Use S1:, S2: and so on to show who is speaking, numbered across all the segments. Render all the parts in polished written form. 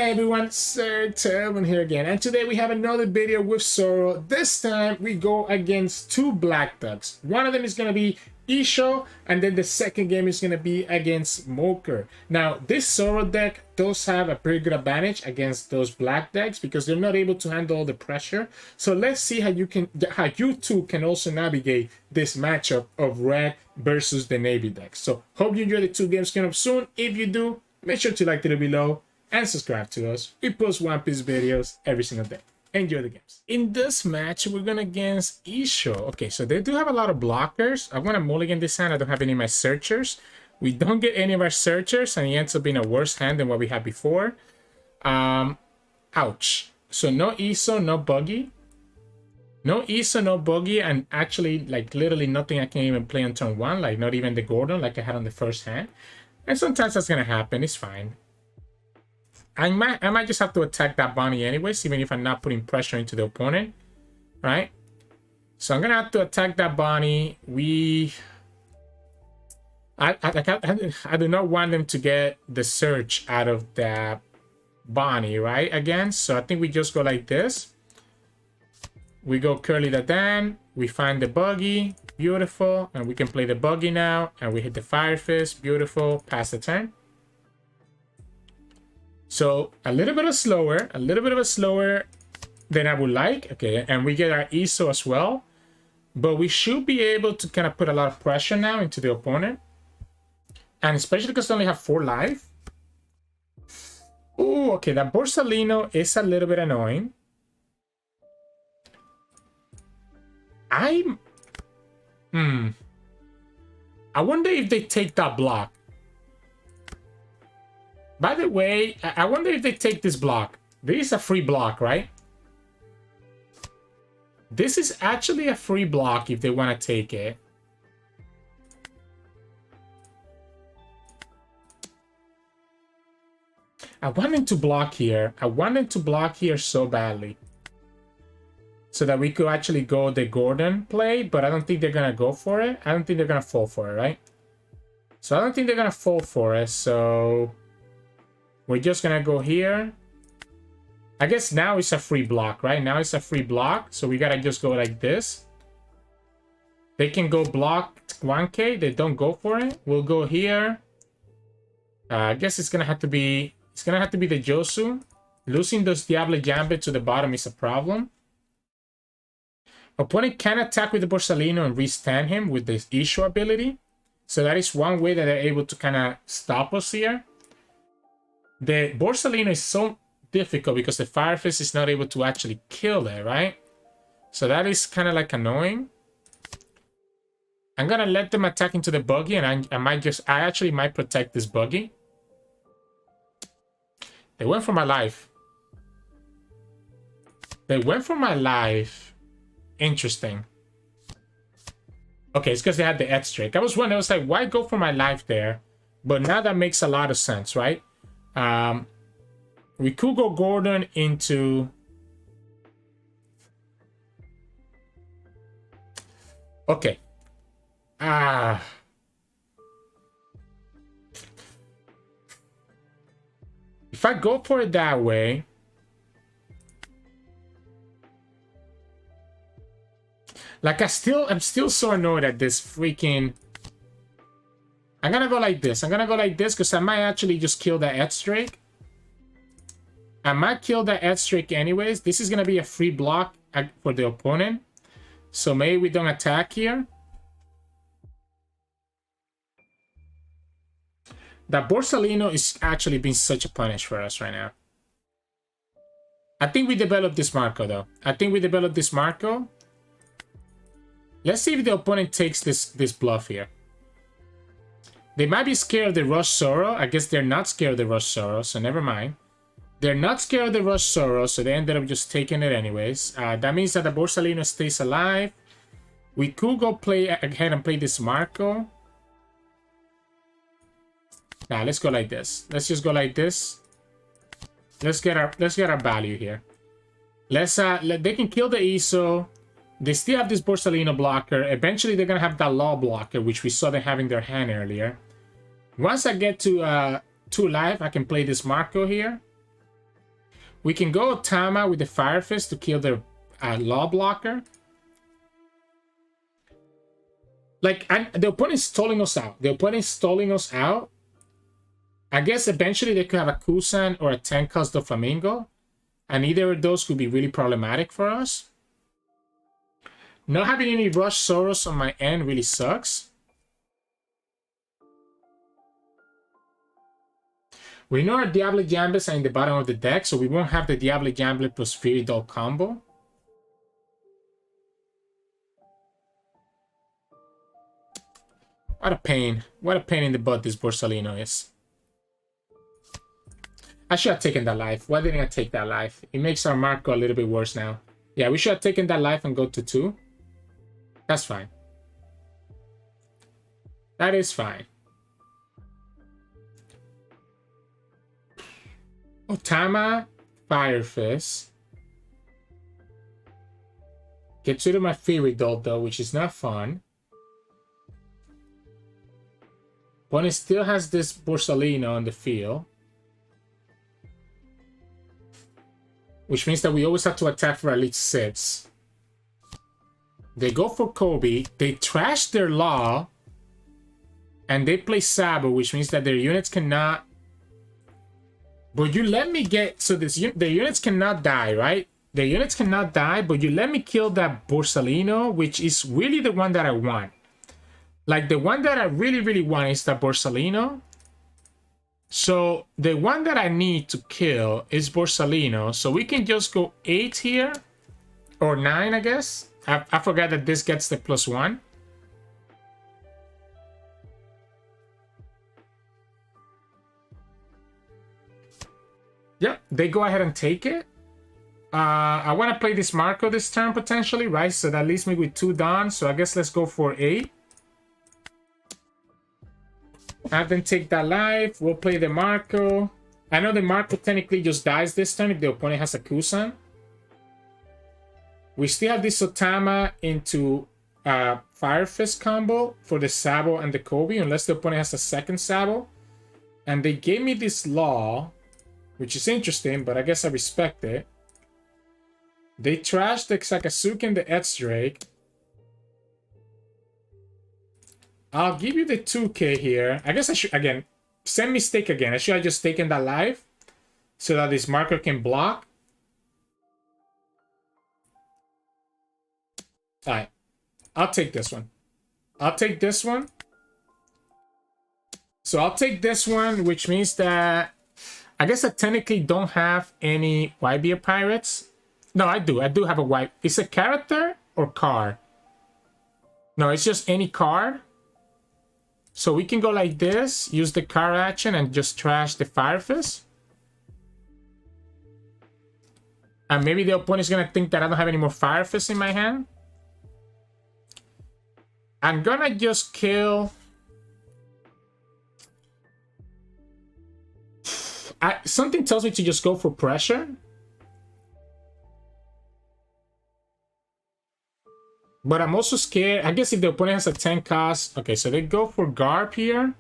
S1: Hey everyone, Sirturmund here again, and today we have another video with Zoro. This time we go against two black ducks. One of them is going to be Issho, and then the second game is going to be against Magra. Now, this Zoro deck does have a pretty good advantage against those black decks because they're not able to handle all the pressure. So let's see how you two can also navigate this matchup of red versus the navy deck. So hope you enjoy the two games coming up soon. If you do, make sure to like the video below and subscribe to us. We post One Piece videos every single day. Enjoy the games. In this match, we're going against Issho. Okay, so they do have a lot of blockers. I want to mulligan this hand. I don't have any of my searchers. We don't get any of our searchers, and it ends up being a worse hand than what we had before. Ouch. So no Izou, no Buggy. No Izou, no Buggy, and actually, like, literally nothing I can even play on turn one. Like, not even the Gordon like I had on the first hand. And sometimes that's going to happen. It's fine. I might just have to attack that Bonnie anyways, even if I'm not putting pressure into the opponent, right? So I'm gonna have to attack that Bonnie. I do not want them to get the search out of that Bonnie, right? Again, so I think we just go like this. We go Curly Dadan. We find the Buggy, beautiful, and we can play the Buggy now. And we hit the Fire Fist, beautiful. Pass the turn. So a little bit of slower than I would like. Okay, and we get our Izou as well. But we should be able to kind of put a lot of pressure now into the opponent. And especially because they only have 4 life. Oh, okay, that Borsalino is a little bit annoying. I wonder if they take that block. By the way, I wonder if they take this block. This is a free block, right? This is actually a free block if they want to take it. I want them to block here. I want them to block here so badly. So that we could actually go the Gordon play, but I don't think they're going to go for it. I don't think they're going to fall for it, right? So I don't think they're going to fall for it, so we're just going to go here. I guess now it's a free block, right? Now it's a free block, so we got to just go like this. They can go block 1k. They don't go for it. We'll go here. I guess it's going to have to be... It's going to have to be the Jozu. Losing those Diable Jambre to the bottom is a problem. Opponent can attack with the Borsalino and restand him with this Issho ability. So that is one way that they're able to kind of stop us here. The Borsalino is so difficult because the Fire Fist is not able to actually kill it, right? So that is kind of like annoying. I'm going to let them attack into the Buggy, and I actually might protect this Buggy. They went for my life. They went for my life. Interesting. Okay, it's because they had the Edge Drake. I was wondering, I was like, why go for my life there? But now that makes a lot of sense, right? We could go Gordon into... Okay. If I go for it that way... Like, I'm still so annoyed at this freaking... I'm gonna go like this. I'm gonna go like this because I might actually just kill that Edge Drake. I might kill that Edge Drake anyways. This is gonna be a free block for the opponent. So maybe we don't attack here. That Borsalino is actually being such a punish for us right now. I think we developed this Marco though. I think we developed this Marco. Let's see if the opponent takes this bluff here. They might be scared of the Rush Zoro. I guess they're not scared of the Rush Zoro, so never mind. They're not scared of the Rush Zoro, so they ended up just taking it anyways. That means that the Borsalino stays alive. We could go play ahead and play this Marco. Now let's go like this. Let's just go like this. Let's get our value here. They can kill the Izou. They still have this Borsalino blocker. Eventually, they're going to have that Law blocker, which we saw them having their hand earlier. Once I get to 2 life, I can play this Marco here. We can go Otama with the Fire Fist to kill their Law Blocker. Like, the opponent's stalling us out. The opponent's stalling us out. I guess eventually they could have a Kusan or a Tenka's the Flamingo. And either of those could be really problematic for us. Not having any Rush Soros on my end really sucks. We know our Diable Jambres are in the bottom of the deck, so we won't have the Diable Jambre plus Fury Doll combo. What a pain. What a pain in the butt this Borsalino is. I should have taken that life. Why didn't I take that life? It makes our Marco a little bit worse now. Yeah, we should have taken that life and go to 2. That's fine. That is fine. Otama, Fire Fist. Gets rid of my Fury Doll though, which is not fun. Opponent still has this Borsalino on the field. Which means that we always have to attack for at least 6. They go for Kobe. They trash their Law. And they play Sabo, which means that their units cannot... But you let me get... So this the units cannot die, right? The units cannot die, but you let me kill that Borsalino, which is really the one that I want. Like, the one that I really, really want is that Borsalino. So, the one that I need to kill is Borsalino. So, we can just go 8 here. Or 9, I guess. I forgot that this gets the +1. Yep, they go ahead and take it. I want to play this Marco this turn, potentially, right? So, that leaves me with 2 Dawn. So, I guess let's go for 8. Have them take that life. We'll play the Marco. I know the Marco technically just dies this turn if the opponent has a Kusan. We still have this Otama into Fire Fist combo for the Sabo and the Kobe, unless the opponent has a second Sabo. And they gave me this Law, which is interesting, but I guess I respect it. They trashed the Sakasuke and the Edge Drake. I'll give you the 2k here. I guess I should, again, same mistake again. I should have just taken that life so that this marker can block. Alright. I'll take this one. I'll take this one. So I'll take this one, which means that I guess I technically don't have any White Beard Pirates. No, I do. I do have a white. It's a character or card? No, it's just any card. So we can go like this, use the card action and just trash the Fire Fist. And maybe the opponent is going to think that I don't have any more Fire Fists in my hand. I'm going to just kill... something tells me to just go for pressure. But I'm also scared. I guess if the opponent has a 10 cost... Okay, so they go for Garp here.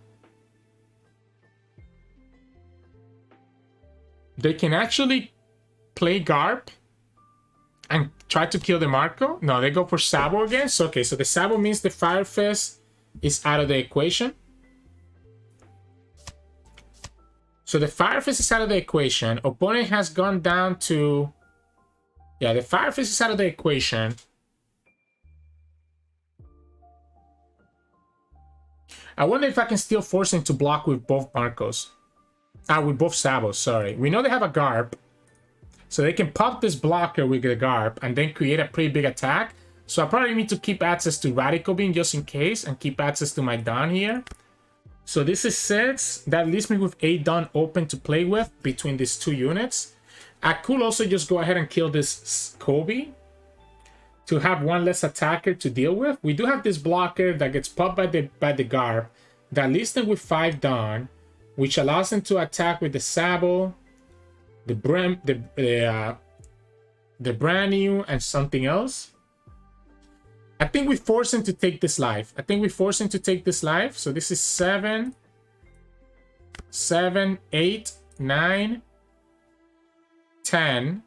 S1: They can actually play Garp and try to kill the Marco. No, they go for Sabo again. So, okay, so the Sabo means the Fire Fist is out of the equation. So the Fire Fist is out of the equation. Opponent has gone down to... Yeah, the Fire Fist is out of the equation. I wonder if I can still force him to block with both Marcos. With both Sabos, sorry. We know they have a Garp. So they can pop this blocker with the Garp and then create a pretty big attack. So I probably need to keep access to Radical Beam just in case and keep access to my Dawn here. So this is 6. That leaves me with 8 Dawn open to play with between these 2 units. I could also just go ahead and kill this Kobe to have 1 less attacker to deal with. We do have this blocker that gets popped by the Garp that leaves them with 5 Dawn, which allows them to attack with the Sabo, the brand new, and something else. I think we force him to take this life. So this is 7, 8, 9, 10.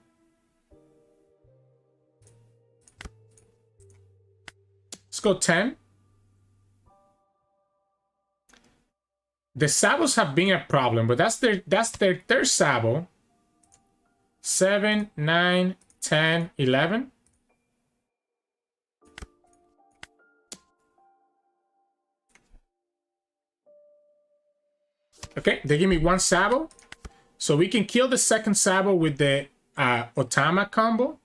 S1: Let's go 10. The sabos have been a problem, but that's their third sabo. 7, 9, 10, 11. Okay, they give me one sabo. So we can kill the second sabo with the Otama combo.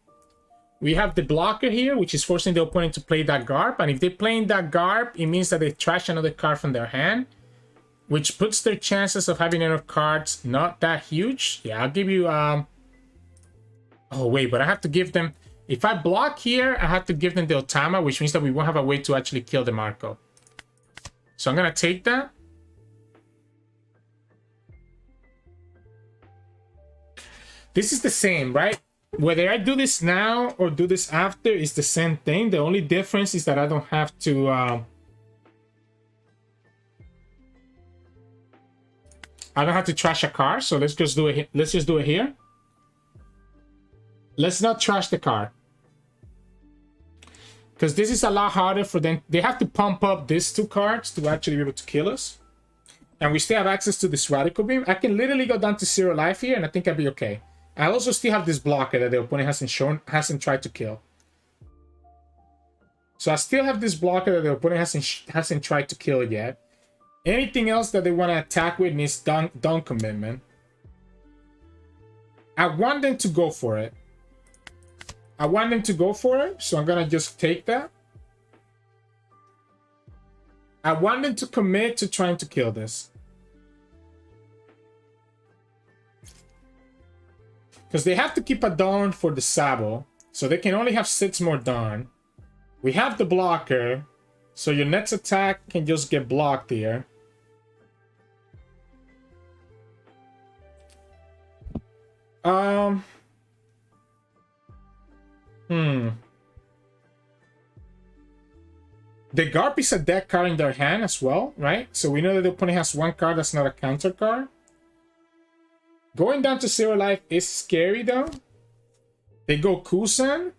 S1: We have the blocker here, which is forcing the opponent to play that Garb. And if they're playing that Garb, it means that they trash another card from their hand, which puts their chances of having enough cards not that huge. Yeah, I'll give you... Oh, wait, but I have to give them... If I block here, I have to give them the Otama, which means that we won't have a way to actually kill the Marco. So I'm going to take that. This is the same, right? Whether I do this now or do this after, it's the same thing. The only difference is that I don't have to... I don't have to trash a card, so let's just do it. Let's just do it here. Let's not trash the card, because this is a lot harder for them. They have to pump up these two cards to actually be able to kill us, and we still have access to this Radical Beam. I can literally go down to 0 life here, and I think I'll be okay. I also still have this blocker that the opponent hasn't tried to kill. So I still have this blocker that the opponent hasn't tried to kill yet. Anything else that they want to attack with needs done commitment. I want them to go for it. So I'm gonna just take that. I want them to commit to trying to kill this. Because they have to keep a Dawn for the Sabo. So they can only have 6 more Dawn. We have the blocker. So your next attack can just get blocked here. The Garp is a deck card in their hand as well, right? So we know that the opponent has one card that's not a counter card. Going down to 0 life is scary though. They go Kusan.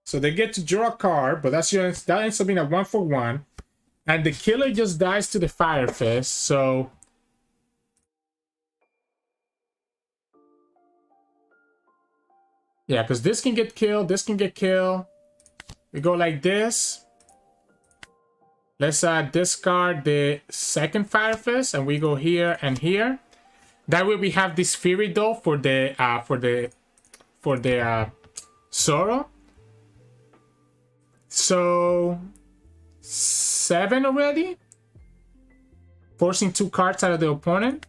S1: So they get to draw a card, but that ends up being a 1-for-1. And the killer just dies to the Fire Fist, so... Yeah, because this can get killed, this can get killed. We go like this. Let's discard the second Fire Fist, and we go here and here. That way we have this Fury Doll for the Zoro. So 7 already, forcing 2 cards out of the opponent.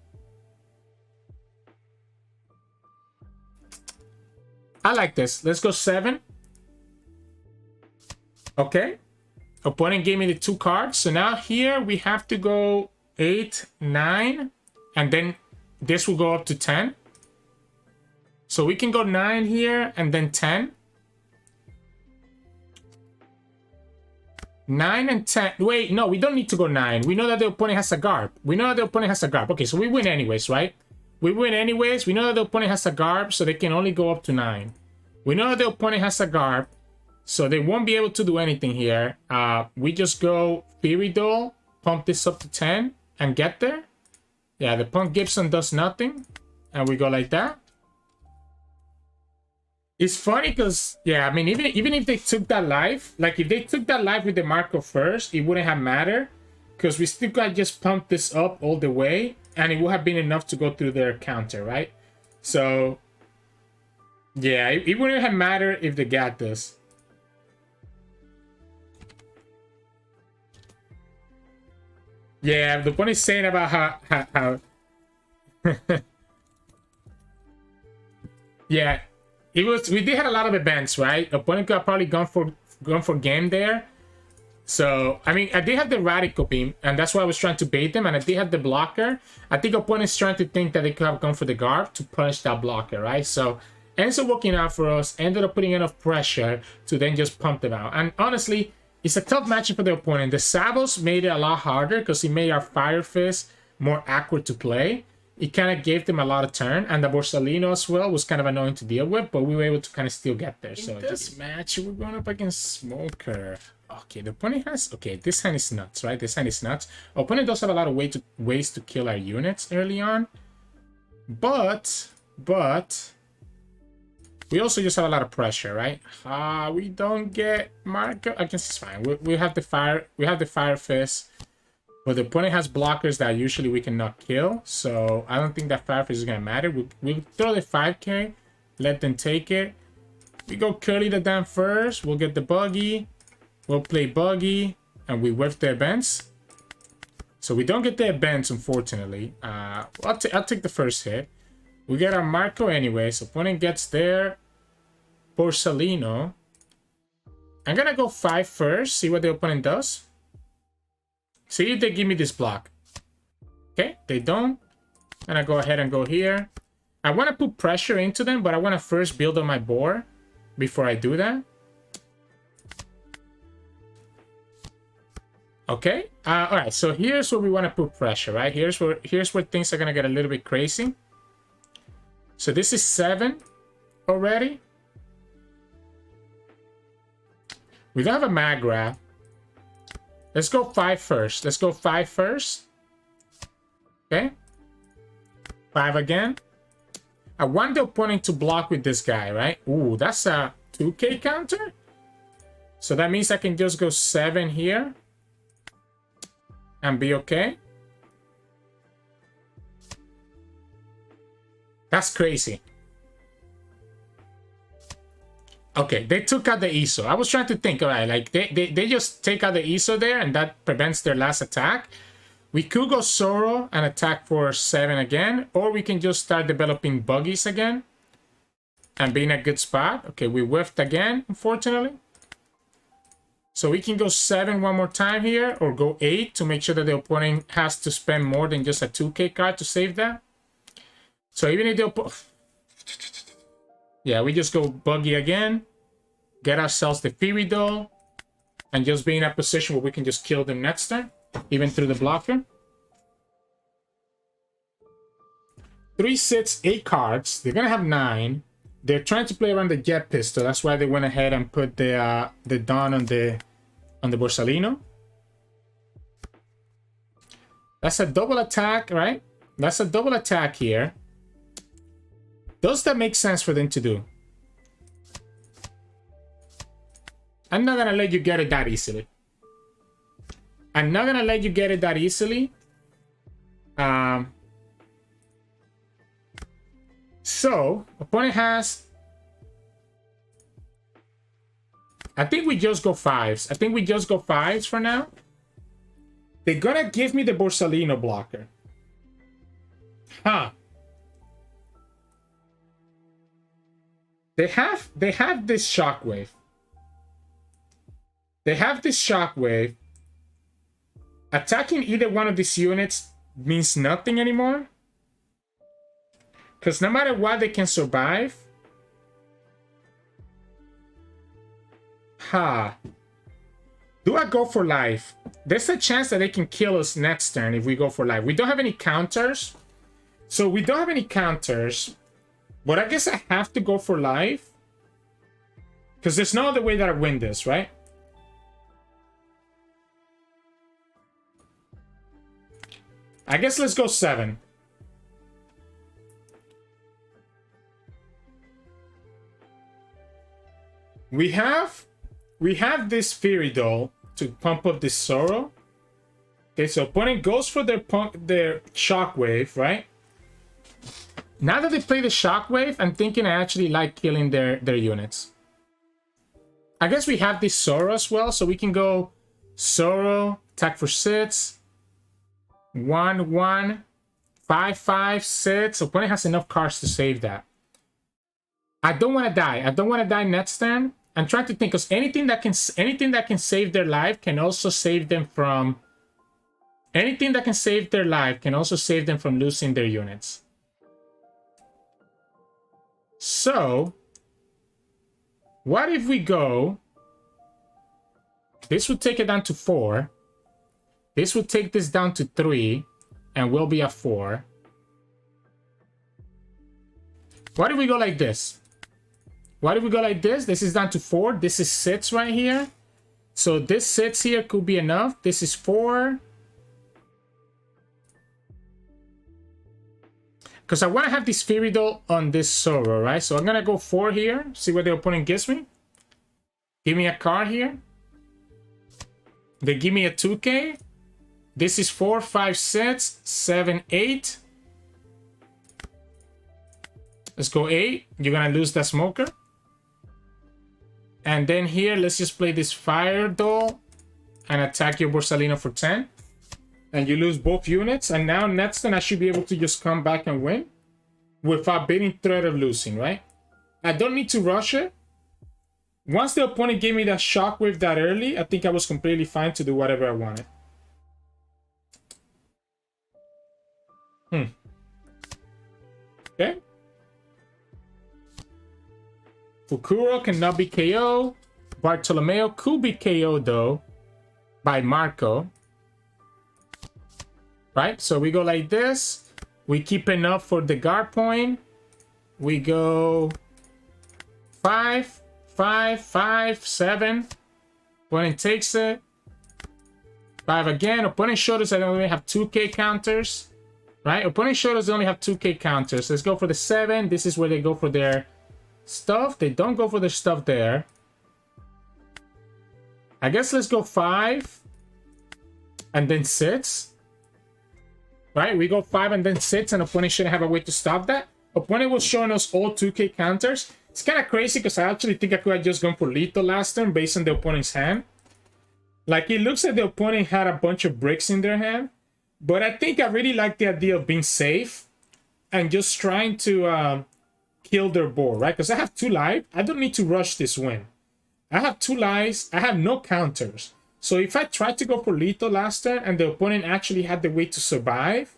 S1: I like this. Let's go 7. Okay. Opponent gave me the 2 cards. So now here we have to go 8, 9. And then this will go up to 10. So we can go 9 here and then 10. 9 and 10. Wait, no, we don't need to go 9. We know that the opponent has a Garb. Okay, so we win anyways, right? We win anyways. We know that the opponent has a Garb, so they can only go up to 9. We know that the opponent has a Garb, so they won't be able to do anything here. We just go Fury Doll, pump this up to 10, and get there. Yeah, the Punk Gibson does nothing, and we go like that. It's funny because, yeah, I mean, even if they took that life, like if they took that life with the Marco first, it wouldn't have mattered, because we still got just pump this up all the way, and it would have been enough to go through their counter, right? So, yeah, it wouldn't have mattered if they got this. Yeah, the point is saying about how yeah, it was. We did have a lot of events, right? Opponent could have probably gone for game there. So I mean, I did have the Radical Beam, and that's why I was trying to bait them, and I did have the blocker. I think opponent's trying to think that they could have gone for the Garb to punish that blocker, right? So ends up working out for us. Ended up putting enough pressure to then just pump them out. And honestly, it's a tough matchup for the opponent. The Sabos made it a lot harder because he made our Fire Fist more awkward to play. it kind of gave them a lot of turn, and the Borsalino as well was kind of annoying to deal with, but we were able to kind of still get there. So this match, we're going up against Smoker. Okay, the opponent has... Okay, this hand is nuts, right? This hand is nuts. Opponent does have a lot of ways to kill our units early on. But... we also just have a lot of pressure, right? We don't get Marco. I guess it's fine. We have the fire. We have the Fire Fist. But the opponent has blockers that usually we cannot kill. So I don't think that Fire Fist is going to matter. We'll throw the 5k. Let them take it. We go Curly Dadan first. We'll get the Buggy. We'll play Buggy, and we whiff the events. So we don't get the events, unfortunately. I'll take the first hit. We get our Marco anyway, so opponent gets their Borsalino. I'm gonna go 5 first, see what the opponent does. See if they give me this block. Okay, they don't. I'm gonna go ahead and go here. I want to put pressure into them, but I want to first build on my board before I do that. Okay, all right, so here's where we want to put pressure, right? Here's where things are gonna get a little bit crazy. So this is 7 already. We don't have a Magra. Let's go 5 first. Let's go 5 first. Okay, 5 again. I want the opponent to block with this guy, right? Ooh, that's a 2k counter. So that means I can just go 7 here and be okay. That's crazy. Okay, they took out the Izou. I was trying to think, all right, like they just take out the Izou there and that prevents their last attack. We could go Zoro and attack for 7 again, or we can just start developing Buggies again and be in a good spot. Okay, we whiffed again, unfortunately. So we can go 7 one more time here, or go 8 to make sure that the opponent has to spend more than just a 2k card to save that. So even if the opponent... Yeah, we just go Buggy again, get ourselves the Fury Doll, and just be in a position where we can just kill them next turn, even through the blocker. 3 sits, 8 cards. They're gonna have 9. They're trying to play around the Jet Pistol. That's why they went ahead and put the Dawn on the Borsalino. That's a double attack, right? That's a double attack here. Does that make sense for them to do? I'm not gonna let you get it that easily. I'm not gonna let you get it that easily. So, opponent has... I think we just go 5s. I think we just go 5s for now. They're gonna give me the Borsalino blocker. Huh. They have this Shockwave. They have this Shockwave. Attacking either one of these units means nothing anymore. Because no matter what, they can survive. Ha. Do I go for life? There's a chance that they can kill us next turn if we go for life. We don't have any counters. So we don't have any counters. But I guess I have to go for life. Because there's no other way that I win this, right? I guess let's go 7. We have this Fury Doll to pump up this Zoro. Okay, so opponent goes for their Shockwave, right? Now that they play the Shockwave, I'm thinking I actually like killing their units. I guess we have this Zoro as well, so we can go Zoro, attack for 6. 1, 1, 5, 5, 6. Opponent has enough cards to save that. I don't want to die. I don't want to die next turn. I'm trying to think, because anything that can save their life can also save them from... Anything that can save their life can also save them from losing their units. So, what if we go... This would take it down to 4. This would take this down to 3, and we'll be at 4. Why do we go like this? Why do we go like this? This is down to 4. This is 6 right here. So this 6 here could be enough. This is 4. Because I want to have this Firidol on this Zoro, right? So I'm going to go 4 here. See what the opponent gives me. Give me a card here. They give me a 2K. This is 4, 5, 6, 7, 8. Let's go 8. You're going to lose that Smoker. And then here, let's just play this Fire Doll and attack your Borsalino for 10. And you lose both units. And now next turn, I should be able to just come back and win without being in threat of losing, right? I don't need to rush it. Once the opponent gave me that Shockwave that early, I think I was completely fine to do whatever I wanted. Okay. Fukuro cannot be KO. Bartolomeo could be KO though by Marco. Right? So we go like this. We keep enough for the guard point. We go 5, 5, 5, 7. Opponent takes it. 5 again. Opponent showed us that they only have 2K counters. Right? Opponent showed us they only have 2K counters. Let's go for the 7. This is where they go for their stuff. They don't go for their stuff there. I guess let's go 5. And then 6. Right? We go 5 and then 6. And opponent shouldn't have a way to stop that. Opponent was showing us all 2K counters. It's kind of crazy because I actually think I could have just gone for lethal last turn based on the opponent's hand. Like, it looks like the opponent had a bunch of bricks in their hand. But I think I really like the idea of being safe and just trying to kill their board, right? Because I have 2 life. I don't need to rush this win. I have 2 lives. I have no counters. So if I tried to go for lethal last turn and the opponent actually had the way to survive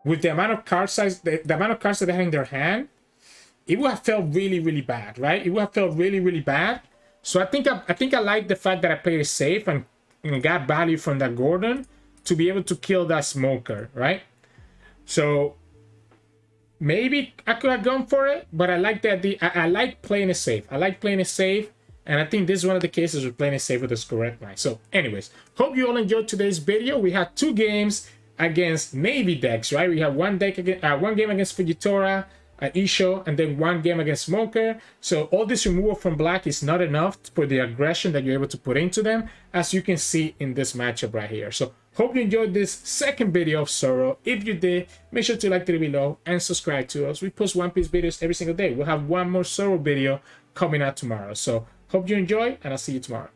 S1: with the amount of card size, the amount of cards that they had in their hand, it would have felt really, really bad, right? It would have felt really, really bad. So I think I like the fact that I played it safe and got value from that Gordon to be able to kill that Smoker, right? So maybe I could have gone for it, but I like that I like playing it safe. I like playing it safe, and I think this is one of the cases where playing it safe with this correct line. So anyways, hope you all enjoyed today's video. We had 2 games against Navy decks, right? We have one game against Fujitora, Issho, and then 1 game against Smoker. So all this removal from black is not enough for the aggression that you're able to put into them, as you can see in this matchup right here. So hope you enjoyed this second video of Zoro. If you did, make sure to like the video below and subscribe to us. We post One Piece videos every single day. We'll have 1 more Zoro video coming out tomorrow. So hope you enjoy, and I'll see you tomorrow.